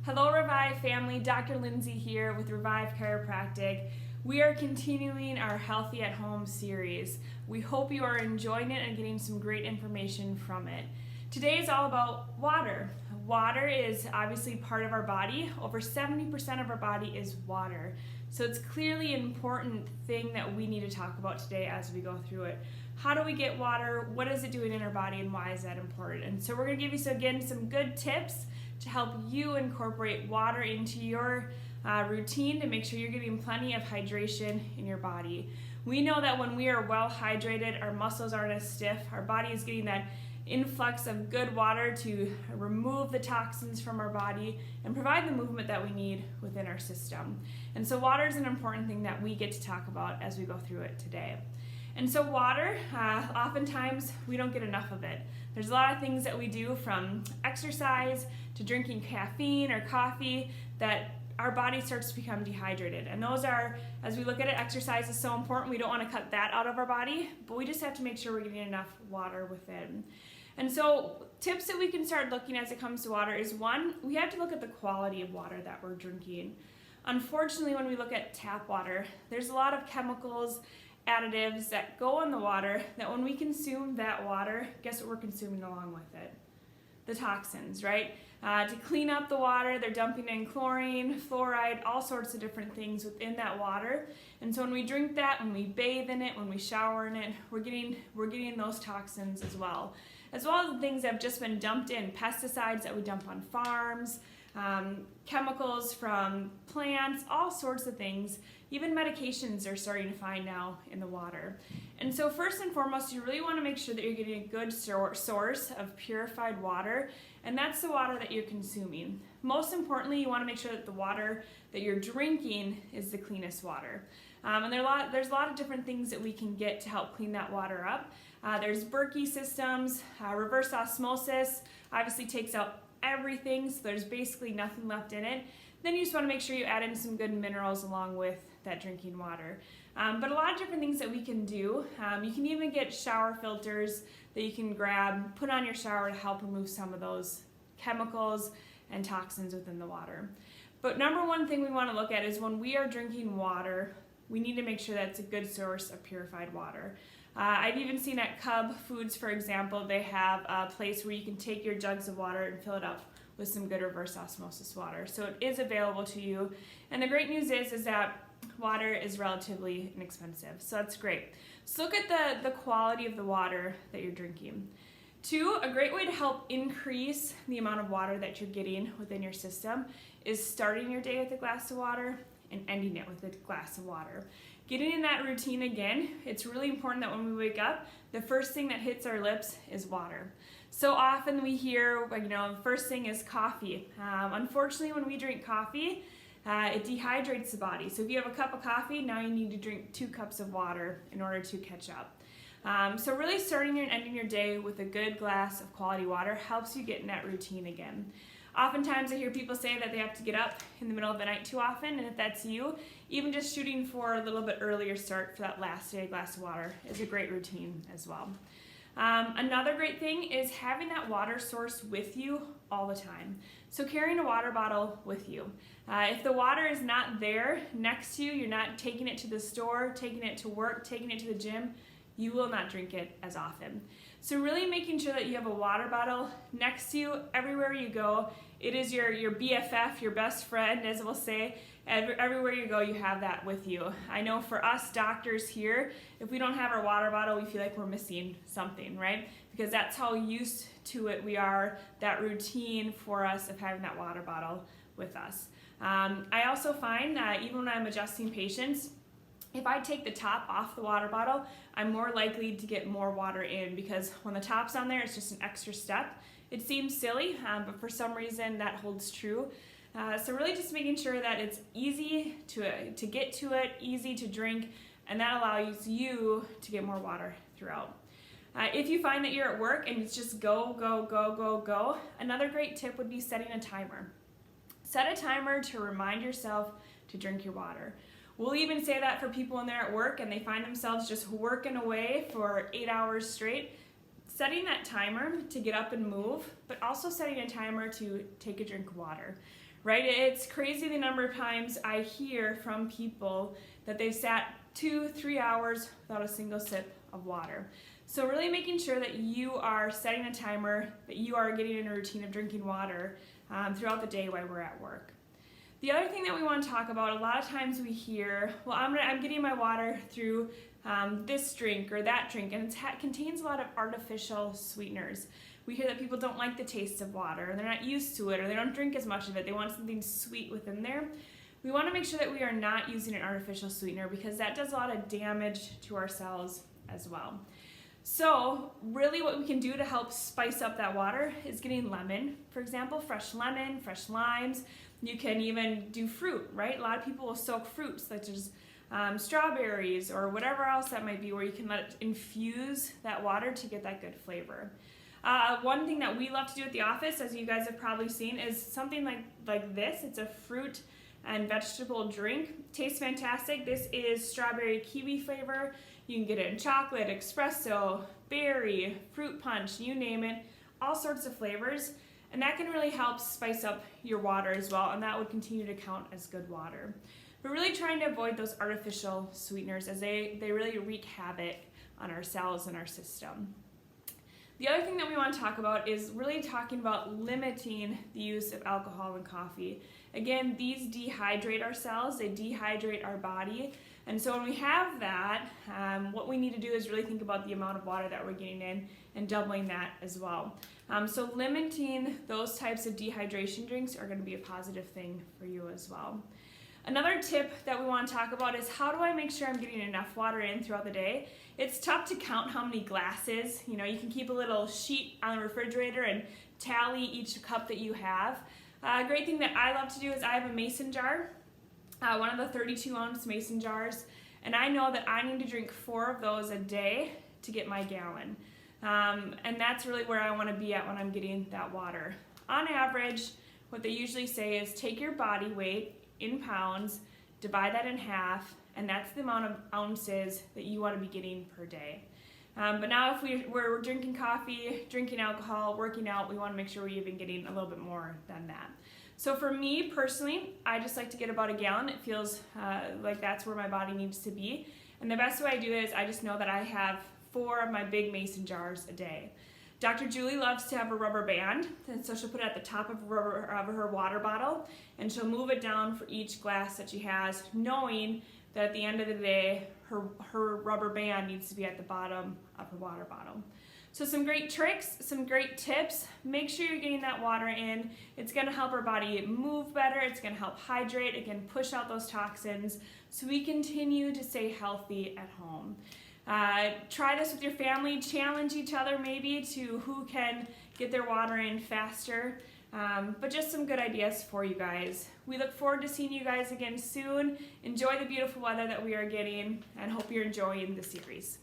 Hello Revive family, Dr. Lindsay here with Revive Chiropractic. We are continuing our Healthy at Home series. We hope you are enjoying it and getting some great information from it. Today is all about water. Water is obviously part of our body. Over 70% of our body is water. So it's clearly an important thing that we need to talk about today as we go through it. How do we get water? What is it doing in our body and why is that important? And so we're going to give you some good tips to help you incorporate water into your routine to make sure you're getting plenty of hydration in your body. We know that when we are well hydrated, our muscles aren't as stiff, our body is getting that influx of good water to remove the toxins from our body and provide the movement that we need within our system. And so water is an important thing that we get to talk about as we go through it today. And so water, oftentimes we don't get enough of it. There's a lot of things that we do, from exercise to drinking caffeine or coffee, that our body starts to become dehydrated. And those are, as we look at it, exercise is so important. We don't want to cut that out of our body, but we just have to make sure we're getting enough water within. And so tips that we can start looking as it comes to water is, one, we have to look at the quality of water that we're drinking. Unfortunately, when we look at tap water, there's a lot of chemicals, additives that go in the water that when we consume that water, guess what we're consuming along with it? The toxins, right? To clean up the water, they're dumping in chlorine, fluoride, all sorts of different things within that water. And so when we drink that, when we bathe in it, when we shower in it, we're getting those toxins as well as the things that have just been dumped in, pesticides that we dump on farms, chemicals from plants, all sorts of things. Even medications are starting to find now in the water. And so first and foremost, you really want to make sure that you're getting a good source of purified water, and that's the water that you're consuming. Most importantly, you want to make sure that the water that you're drinking is the cleanest water. And there's a lot of different things that we can get to help clean that water up. There's Berkey systems, reverse osmosis obviously takes out everything, so there's basically nothing left in it. Then you just want to make sure you add in some good minerals along with that drinking water. But a lot of different things that we can do. You can even get shower filters that you can grab, put on your shower to help remove some of those chemicals and toxins within the water. But number one thing we want to look at is, when we are drinking water, we need to make sure that it's a good source of purified water. I've even seen at Cub Foods, for example, they have a place where you can take your jugs of water and fill it up with some good reverse osmosis water. So it is available to you. And the great news is that water is relatively inexpensive. So that's great. So look at the quality of the water that you're drinking. Two, a great way to help increase the amount of water that you're getting within your system is starting your day with a glass of water and ending it with a glass of water. Getting in that routine again, it's really important that when we wake up, the first thing that hits our lips is water. So often we hear, the first thing is coffee. Unfortunately, when we drink coffee, it dehydrates the body. So if you have a cup of coffee, now you need to drink 2 cups of water in order to catch up. So really starting and ending your day with a good glass of quality water helps you get in that routine again. Oftentimes I hear people say that they have to get up in the middle of the night too often, and if that's you, even just shooting for a little bit earlier start for that last day glass of water is a great routine as well. Another great thing is having that water source with you all the time. So carrying a water bottle with you. If the water is not there next to you, you're not taking it to the store, taking it to work, taking it to the gym, you will not drink it as often. So really making sure that you have a water bottle next to you everywhere you go. It is your BFF, your best friend, as we'll say. Everywhere you go, you have that with you. I know for us doctors here, if we don't have our water bottle, we feel like we're missing something, right? Because that's how used to it we are, that routine for us of having that water bottle with us. I also find that even when I'm adjusting patients, if I take the top off the water bottle, I'm more likely to get more water in, because when the top's on there, it's just an extra step. It seems silly, but for some reason that holds true. So really just making sure that it's easy to get to it, easy to drink, and that allows you to get more water throughout. If you find that you're at work and it's just go, go, go, go, go, another great tip would be setting a timer. Set a timer to remind yourself to drink your water. We'll even say that for people when they're at work and they find themselves just working away for 8 hours straight. setting that timer to get up and move, but also setting a timer to take a drink of water, right? It's crazy the number of times I hear from people that they've sat 2-3 hours without a single sip of water. So really making sure that you are setting a timer, that you are getting in a routine of drinking water throughout the day while we're at work. The other thing that we want to talk about, a lot of times we hear, well, I'm getting my water through this drink or that drink, and it contains a lot of artificial sweeteners. We hear that people don't like the taste of water, or they're not used to it, or they don't drink as much of it. They want something sweet within there. We want to make sure that we are not using an artificial sweetener because that does a lot of damage to our cells as well. So really what we can do to help spice up that water is getting lemon, for example, fresh lemon, fresh limes. You can even do fruit, right? A lot of people will soak fruits such as strawberries or whatever else that might be, where you can let it infuse that water to get that good flavor. One thing that we love to do at the office, as you guys have probably seen, is something like this. It's a fruit and vegetable drink. Tastes fantastic. This is strawberry kiwi flavor. You can get it in chocolate, espresso, berry, fruit punch, you name it, all sorts of flavors. And that can really help spice up your water as well, and that would continue to count as good water. We're really trying to avoid those artificial sweeteners as they really wreak havoc on our cells and our system. The other thing that we want to talk about is really talking about limiting the use of alcohol and coffee. Again, these dehydrate our cells, they dehydrate our body. And so when we have that, what we need to do is really think about the amount of water that we're getting in and doubling that as well. So limiting those types of dehydration drinks are going to be a positive thing for you as well. Another tip that we want to talk about is how do I make sure I'm getting enough water in throughout the day? It's tough to count how many glasses. You can keep a little sheet on the refrigerator and tally each cup that you have. A great thing that I love to do is I have a mason jar, one of the 32-ounce mason jars, and I know that I need to drink 4 of those a day to get my gallon. And that's really where I want to be at when I'm getting that water. On average, what they usually say is take your body weight in pounds, divide that in half, and that's the amount of ounces that you want to be getting per day. But now if we're drinking coffee, drinking alcohol, working out, we want to make sure we're even getting a little bit more than that. So for me personally, I just like to get about a gallon. It feels like that's where my body needs to be. And the best way I do it is I just know that I have 4 of my big mason jars a day. Dr. Julie loves to have a rubber band, and so she'll put it at the top of her water bottle, and she'll move it down for each glass that she has, knowing that at the end of the day, her rubber band needs to be at the bottom of her water bottle. So some great tricks, some great tips. Make sure you're getting that water in. It's going to help our body move better. It's going to help hydrate. It can push out those toxins so we continue to stay healthy at home. Try this with your family. Challenge each other maybe to who can get their water in faster. But just some good ideas for you guys. We look forward to seeing you guys again soon. Enjoy the beautiful weather that we are getting and hope you're enjoying the series.